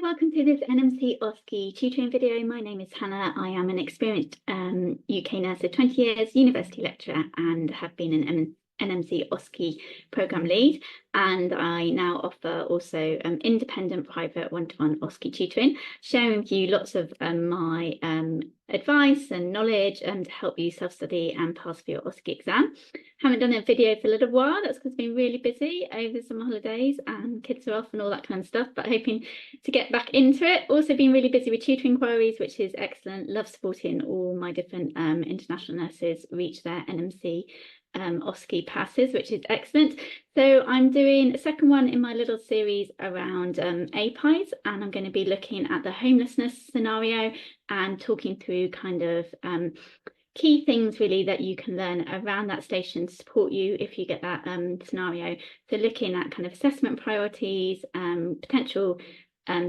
welcome to this NMC OSCE tutoring video. My name is Hannah. I am an experienced UK nurse of 20 years, university lecturer, and have been an NMC OSCE programme lead. And I now offer also independent private one-to-one OSCE tutoring, sharing with you lots of my advice and knowledge to help you self-study and pass for your OSCE exam. Haven't done a video for a little while. That's because I've been really busy over summer holidays and kids are off and all that kind of stuff, but hoping to get back into it. Also been really busy with tutoring inquiries, which is excellent. Love supporting all my different international nurses reach their NMC OSCE passes, which is excellent. So I'm doing a second one in my little series around APIEs, and I'm going to be looking at the homelessness scenario and talking through kind of key things really that you can learn around that station to support you if you get that scenario. So looking at kind of assessment priorities, potential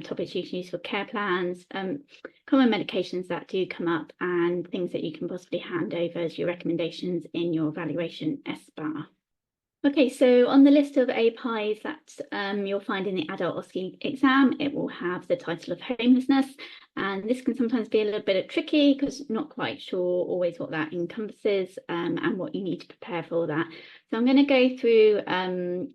topics you can use for care plans, common medications that do come up, and things that you can possibly hand over as your recommendations in your evaluation SBAR. Okay, so on the list of APIEs that you'll find in the adult OSCE exam, it will have the title of homelessness, and this can sometimes be a little bit tricky because not quite sure always what that encompasses and what you need to prepare for that. So I'm going to go through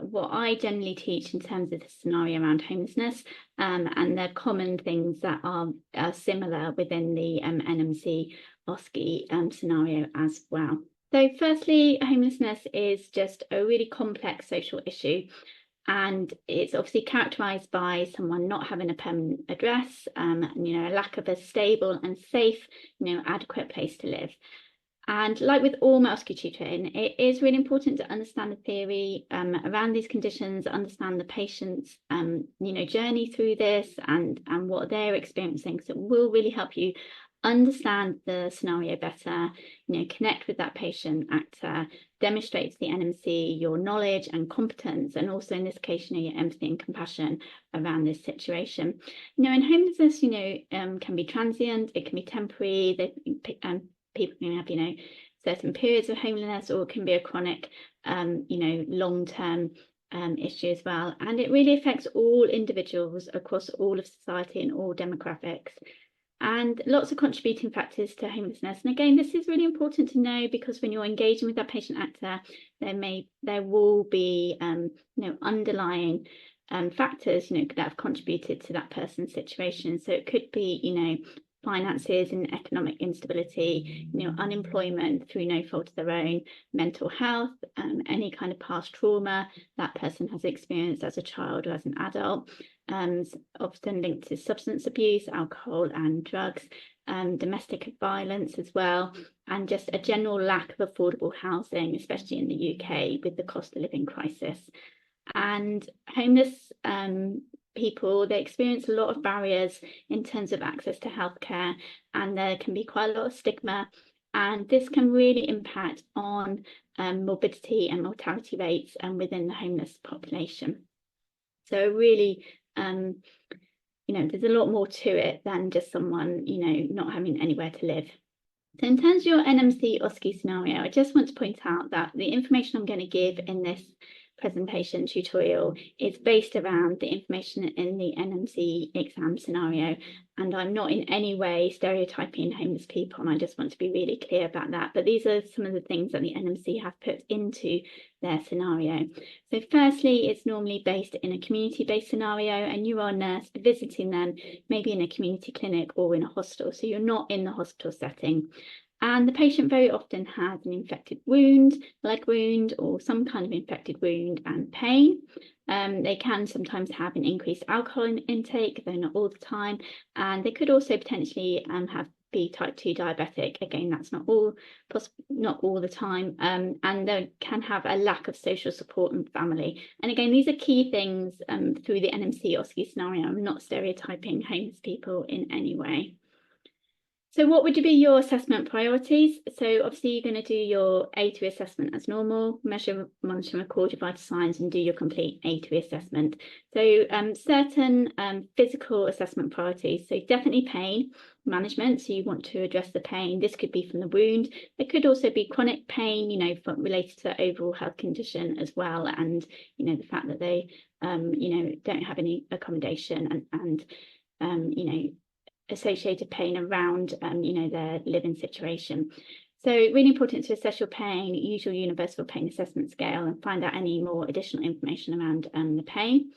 what I generally teach in terms of the scenario around homelessness and the common things that are similar within the NMC OSCE scenario as well. So firstly, homelessness is just a really complex social issue, and it's obviously characterised by someone not having a permanent address, and, a lack of a stable and safe, adequate place to live. And like with all my OSCE tutoring, it is really important to understand the theory around these conditions, understand the patient's, journey through this and what they're experiencing. So it will really help you understand the scenario better, connect with that patient actor, demonstrate to the NMC your knowledge and competence, and also in this case, your empathy and compassion around this situation. And homelessness, can be transient, it can be temporary. People can have, certain periods of homelessness, or it can be a chronic, long-term issue as well. And it really affects all individuals across all of society and all demographics. And lots of contributing factors to homelessness. And again, this is really important to know, because when you're engaging with that patient actor, there will be, underlying factors, that have contributed to that person's situation. So it could be, finances and economic instability, unemployment through no fault of their own, mental health, any kind of past trauma that person has experienced as a child or as an adult, often linked to substance abuse, alcohol and drugs, domestic violence as well, and just a general lack of affordable housing, especially in the UK with the cost of living crisis. And homeless people, they experience a lot of barriers in terms of access to healthcare, and there can be quite a lot of stigma, and this can really impact on morbidity and mortality rates within the homeless population. So really, there's a lot more to it than just someone, not having anywhere to live. So in terms of your NMC OSCE scenario, I just want to point out that the information I'm going to give in this presentation tutorial is based around the information in the NMC exam scenario, and I'm not in any way stereotyping homeless people, and I just want to be really clear about that. But these are some of the things that the NMC have put into their scenario. So firstly, it's normally based in a community-based scenario, and you are a nurse visiting them maybe in a community clinic or in a hospital, so you're not in the hospital setting. And the patient very often has an infected wound, leg wound, or some kind of infected wound and pain. They can sometimes have an increased alcohol intake, though not all the time. And they could also potentially be type 2 diabetic. Again, that's not all the time. And they can have a lack of social support and family. And again, these are key things through the NMC OSCE scenario. I'm not stereotyping homeless people in any way. So what would be your assessment priorities? So obviously you're going to do your A2 assessment as normal, measure, monitor, record your vital signs and do your complete A2 assessment. So certain physical assessment priorities, so definitely pain management. So you want to address the pain. This could be from the wound. It could also be chronic pain, you know, related to overall health condition as well. And, you know, the fact that they, you know, don't have any accommodation and you know, associated pain around you know, their living situation. So really important to assess your pain, use your universal pain assessment scale and find out any more additional information around the pain.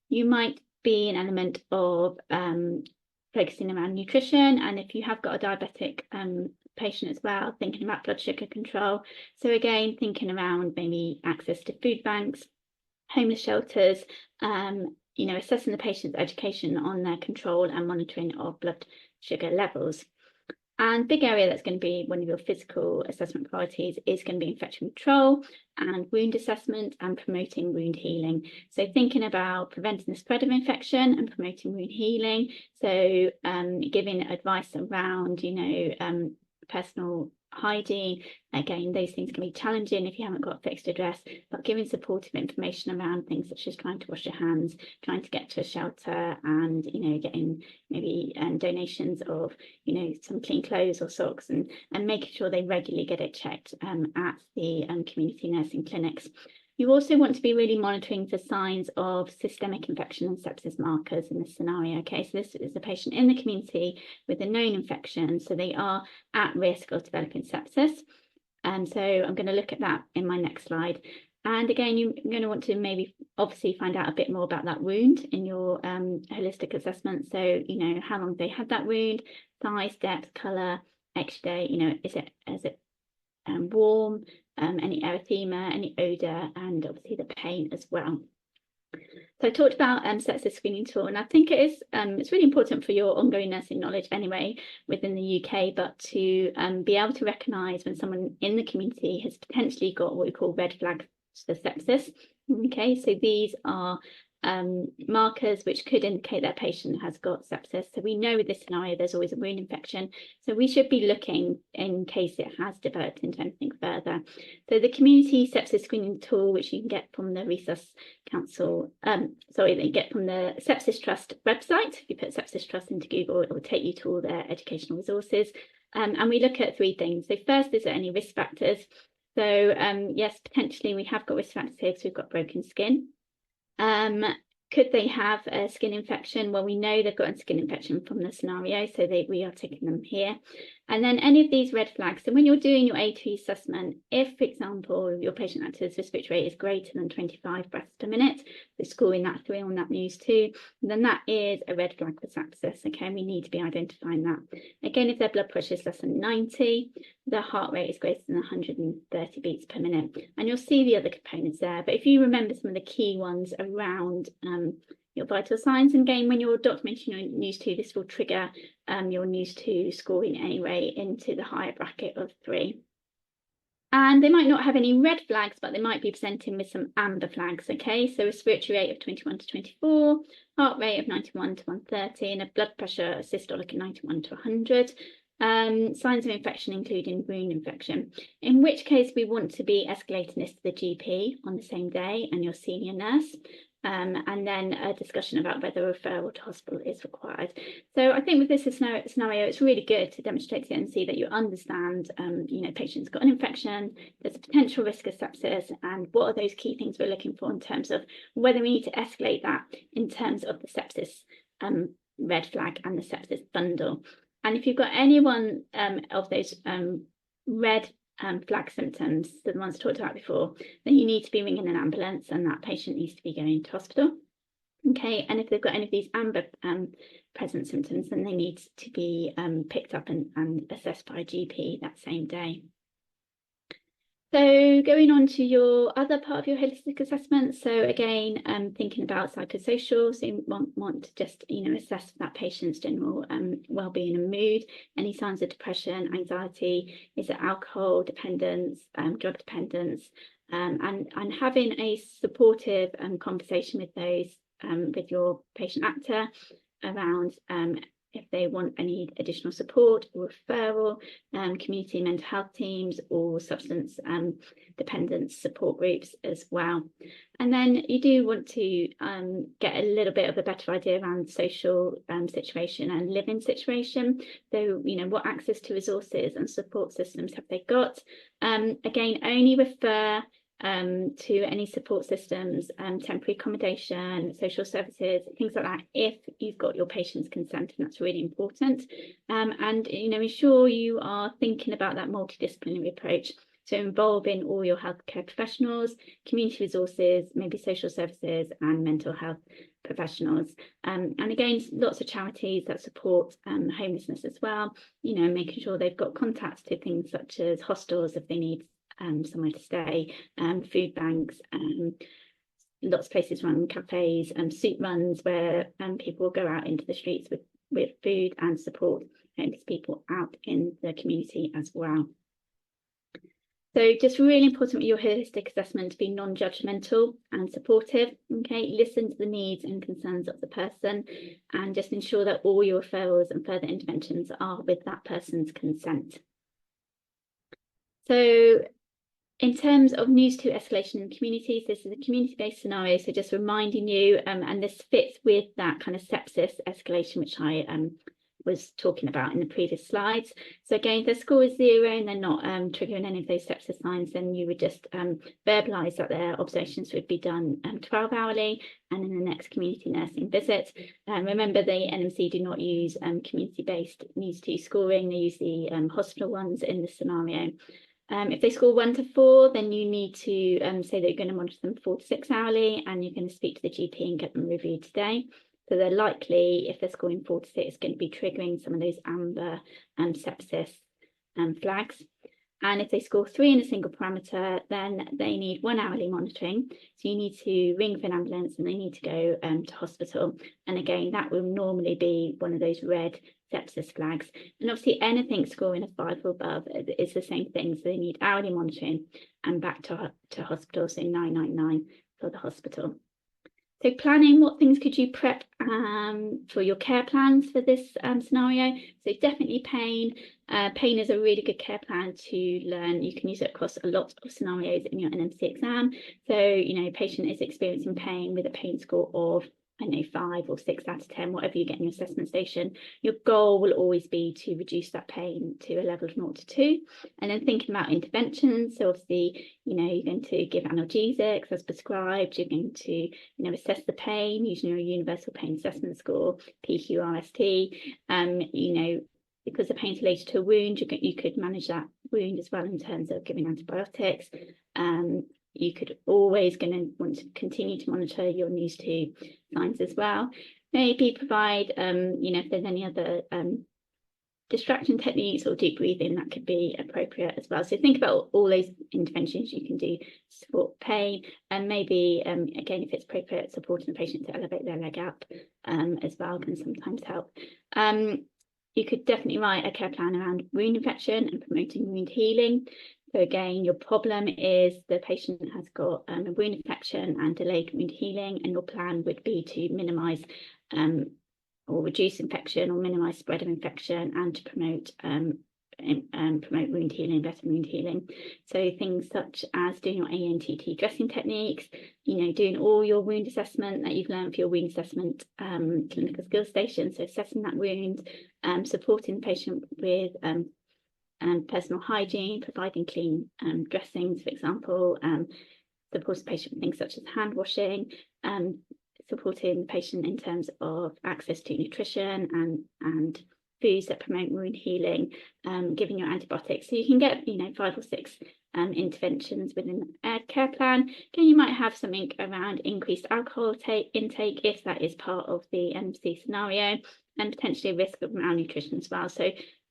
You might be an element of focusing around nutrition, and if you have got a diabetic patient as well, thinking about blood sugar control. So again, thinking around maybe access to food banks, homeless shelters, you know, assessing the patient's education on their control and monitoring of blood sugar levels. And big area that's going to be one of your physical assessment priorities is going to be infection control and wound assessment and promoting wound healing. So thinking about preventing the spread of infection and promoting wound healing. So giving advice around, you know, personal hygiene. Again, those things can be challenging if you haven't got a fixed address, but giving supportive information around things such as trying to wash your hands, trying to get to a shelter, and, you know, getting maybe donations of, you know, some clean clothes or socks, and making sure they regularly get it checked at the community nursing clinics. You also want to be really monitoring for signs of systemic infection and sepsis markers in this scenario. Okay, so this is a patient in the community with a known infection, so they are at risk of developing sepsis. So I'm going to look at that in my next slide. And again, you're going to want to maybe obviously find out a bit more about that wound in your holistic assessment. So, you know, how long they had that wound, size, depth, colour, exudate, you know, is it warm, any erythema, any odour, and obviously the pain as well. So I talked about sepsis screening tool, and I think it is it's really important for your ongoing nursing knowledge anyway within the UK, but to be able to recognise when someone in the community has potentially got what we call red flags for sepsis. Okay, so these are markers which could indicate that patient has got sepsis. So we know with this scenario there's always a wound infection, so we should be looking in case it has developed into anything further. So the community sepsis screening tool, which you can get from the Resus Council, that you get from the Sepsis Trust website. If you put Sepsis Trust into Google, it will take you to all their educational resources. And we look at three things. So first, is there any risk factors? So yes, potentially we have got risk factors here because we've got broken skin. Could they have a skin infection? Well, we know they've got a skin infection from the scenario, so we are ticking them here. And then any of these red flags. So when you're doing your A2 assessment, if, for example, your patient active respiratory rate is greater than 25 breaths per minute, so scoring that 3 on that news too, then that is a red flag for sepsis. Okay, we need to be identifying that. Again, if their blood pressure is less than 90, their heart rate is greater than 130 beats per minute. And you'll see the other components there. But if you remember some of the key ones around your vital signs, and again, when you're documenting your news 2, this will trigger your news 2 scoring anyway into the higher bracket of 3. And they might not have any red flags, but they might be presenting with some amber flags. Okay, so a respiratory rate of 21 to 24, heart rate of 91 to 130, and a blood pressure systolic of 91 to 100. Signs of infection including wound infection, in which case we want to be escalating this to the GP on the same day and your senior nurse. And then a discussion about whether a referral to hospital is required. So I think with this scenario, it's really good to demonstrate to the NMC that you understand, you know, patient's got an infection, there's a potential risk of sepsis, and what are those key things we're looking for in terms of whether we need to escalate that in terms of the sepsis red flag and the sepsis bundle. And if you've got any one of those red flag symptoms, the ones talked about before, then you need to be ringing an ambulance and that patient needs to be going to hospital. Okay, and if they've got any of these amber present symptoms, then they need to be picked up and assessed by a GP that same day. So going on to your other part of your holistic assessment. So again, thinking about psychosocial, so you want to just, you know, assess that patient's general well-being and mood, any signs of depression, anxiety, is it alcohol dependence, drug dependence, and having a supportive conversation with those, with your patient actor around if they want any additional support or referral, community mental health teams or substance dependence support groups as well. And then you do want to get a little bit of a better idea around social situation and living situation. So, you know, what access to resources and support systems have they got? Again, only refer to any support systems, temporary accommodation, social services, things like that, if you've got your patient's consent, and that's really important. And, you know, ensure you are thinking about that multidisciplinary approach. So involving all your healthcare professionals, community resources, maybe social services and mental health professionals. And again, lots of charities that support homelessness as well, you know, making sure they've got contacts to things such as hostels if they need somewhere to stay, food banks, lots of places run cafes, soup runs where people will go out into the streets with food and support homeless people out in the community as well. So just really important with your holistic assessment to be non-judgmental and supportive, okay? Listen to the needs and concerns of the person and just ensure that all your referrals and further interventions are with that person's consent. So in terms of news to escalation in communities, this is a community-based scenario, so just reminding you, and this fits with that kind of sepsis escalation, which I was talking about in the previous slides. So again, if the score is 0 and they're not triggering any of those sepsis signs, then you would just verbalise that their observations would be done 12-hourly and in the next community nursing visit. Remember, the NMC do not use community-based needs to scoring, they use the hospital ones in this scenario. If they score 1 to 4, then you need to say that you're going to monitor them 4 to 6 hourly and you're going to speak to the GP and get them reviewed today. So they're likely, if they're scoring 4 to 6, going to be triggering some of those amber sepsis flags. And if they score 3 in a single parameter, then they need 1 hourly monitoring. So you need to ring for an ambulance and they need to go to hospital. And again, that will normally be one of those red sepsis flags. And obviously anything scoring a 5 or above is the same thing. So they need hourly monitoring and back to hospital, so 999 for the hospital. So planning, what things could you prep for your care plans for this scenario? So definitely pain. Pain is a really good care plan to learn. You can use it across a lot of scenarios in your NMC exam. So, you know, patient is experiencing pain with a pain score of, I know, 5 or 6 out of 10, whatever you get in your assessment station. Your goal will always be to reduce that pain to a level of 0 to 2. And then thinking about interventions. So obviously, you know, you're going to give analgesics as prescribed. You're going to, you know, assess the pain using your universal pain assessment score, PQRST. You know, because the pain's related to a wound, you could manage that wound as well in terms of giving antibiotics. You could always going to want to continue to monitor your news to signs as well. Maybe provide, you know, if there's any other distraction techniques or deep breathing, that could be appropriate as well. So think about all those interventions you can do to support pain, and maybe, again, if it's appropriate, supporting the patient to elevate their leg up as well can sometimes help. You could definitely write a care plan around wound infection and promoting wound healing. So again, your problem is the patient has got a wound infection and delayed wound healing, and your plan would be to minimise or reduce infection or minimise spread of infection and to promote wound healing, better wound healing. So things such as doing your ANTT dressing techniques, you know, doing all your wound assessment that you've learned for your wound assessment clinical skills station. So assessing that wound, supporting the patient with personal hygiene, providing clean dressings, for example, supporting the patient with things such as hand washing, supporting the patient in terms of access to nutrition and foods that promote wound healing, giving your antibiotics. So you can get, you know, 5 or 6 interventions within a care plan. Again, you might have something around increased alcohol intake if that is part of the NMC scenario, and potentially a risk of malnutrition as well. So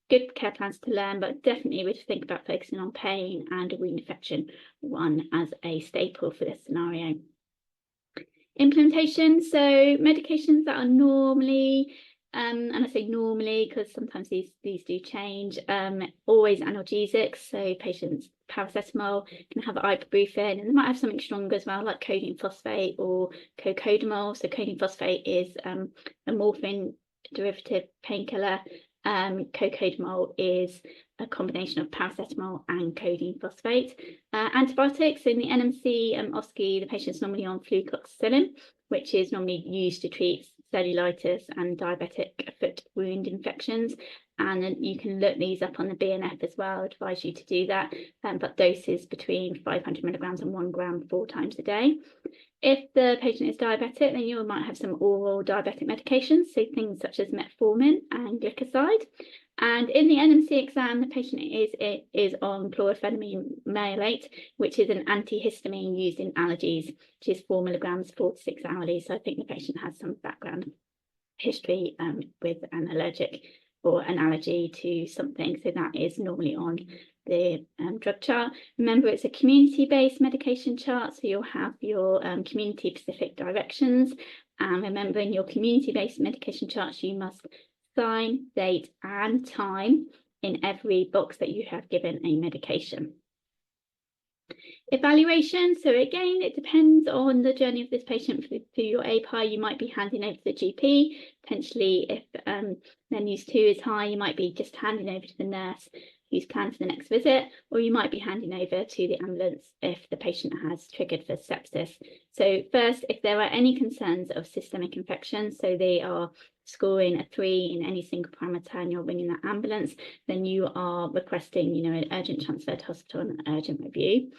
good care plans to learn, but definitely would think about focusing on pain and a wound infection one as a staple for this scenario. Implementation, so medications that are normally, and I say normally because sometimes these do change, always analgesics, so patients paracetamol, can have ibuprofen, and they might have something stronger as well, like codeine phosphate or cocodamol. So codeine phosphate is a morphine derivative painkiller. Cocodamol is a combination of paracetamol and codeine phosphate. Antibiotics in the NMC OSCE, the patient's normally on flucloxacillin, which is normally used to treat cellulitis and diabetic foot wound infections. And you can look these up on the BNF as well. I advise you to do that, but doses between 500 milligrams and 1 gram 4 times a day. If the patient is diabetic, then you might have some oral diabetic medications, so things such as metformin and glycoside. And in the NMC exam, the patient is on chlorpheniramine malate, which is an antihistamine used in allergies, which is 4 milligrams 4 to 6 hourly. So I think the patient has some background history with an allergic or an allergy to something. So that is normally on the drug chart. Remember, it's a community-based medication chart, so you'll have your community-specific directions. And remember, in your community-based medication charts, you must sign, date, and time in every box that you have given a medication. Evaluation. So again, it depends on the journey of this patient through your APIE. You might be handing over to the GP. Potentially, if their News 2 is high, you might be just handing over to the nurse who's planned for the next visit, or you might be handing over to the ambulance if the patient has triggered for sepsis. So first, if there are any concerns of systemic infection, so they are scoring a 3 in any single parameter and you're ringing that ambulance, then you are requesting, an urgent transfer to hospital and an urgent review.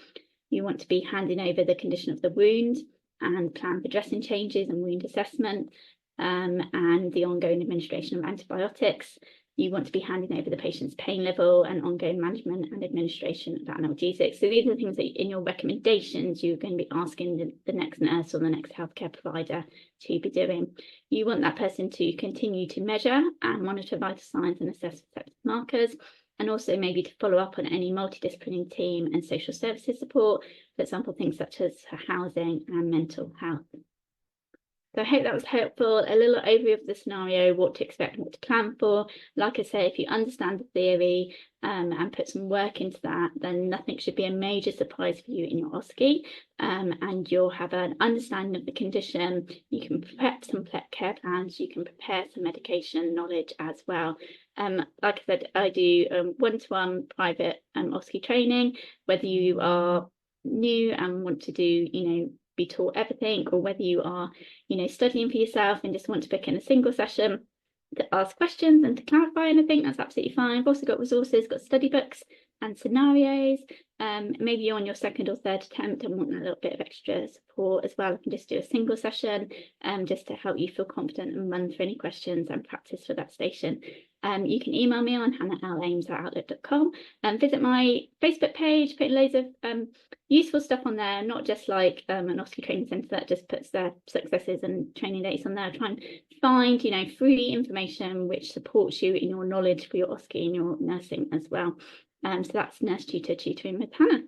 You want to be handing over the condition of the wound and plan for dressing changes and wound assessment, and the ongoing administration of antibiotics. You want to be handing over the patient's pain level and ongoing management and administration of analgesics. So these are the things that in your recommendations you're going to be asking the next nurse or the next healthcare provider to be doing. You want that person to continue to measure and monitor vital signs and assess sepsis markers, and also maybe to follow up on any multidisciplinary team and social services support, for example, things such as housing and mental health. So I hope that was helpful, a little overview of the scenario, what to expect, what to plan for. Like I say, if you understand the theory and put some work into that, then nothing should be a major surprise for you in your OSCE, and you'll have an understanding of the condition. You can prep some care plans, you can prepare some medication knowledge as well. Like I said, I do one-to-one private OSCE training, whether you are new and want to do, be taught everything, or whether you are, studying for yourself and just want to book in a single session to ask questions and to clarify anything, that's absolutely fine. I've also got resources, got study books and scenarios. Maybe you're on your second or third attempt and want a little bit of extra support as well. I can just do a single session just to help you feel confident and run through any questions and practice for that station. You can email me on hannah.lames@outlook.com and visit my Facebook page, put loads of useful stuff on there, not just like an OSCE training centre that just puts their successes and training dates on there. Try and find, free information which supports you in your knowledge for your OSCE and your nursing as well. So that's Nurse Tutor Tutoring with Hannah.